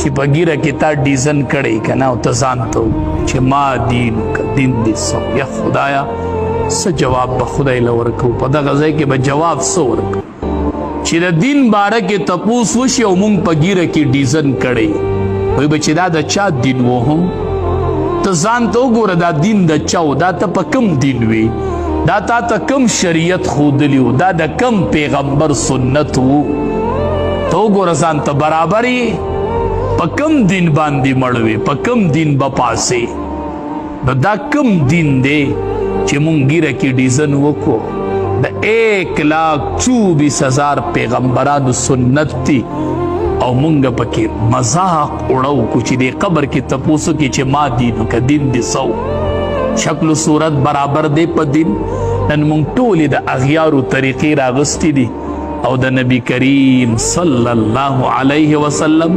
چې په ګیره کې تا ډیزن کړی که نه او ته ځان ته چې ما دین که دین دې څه یا خدایا څه جواب به خدای له ورکو په دغه ځای کې به جواب څه ورکو چې د دین باره کې تپوس وشي او مونږ په ګیره کې ډیزن کړی وایي به چې دا د چا دین و هم ته ځان ته وګوره دا دین د چا و دا ته په کوم دین وي دا تا ته کم شریعت ښودلی و دا د کم پیغمبر سنت و ته وګوره ځان ته برابر یې په کم دین باندې مړ وې په کم دین به پاسې نو دا کم دین دی چې مونږ ګیره کې ډیزن وکړو د 1,24,000 پیغمبرانو سنت دی او مونږ پکې مذاق اړو کو چې دې قبر کې تپوسو کې چې ما دین که دین دې سو شکل و صورت برابر دی په دین نن مونږ ټولې د اغیارو طریقې راغستې دي او د نبی کریم صلی الله علیه وسلم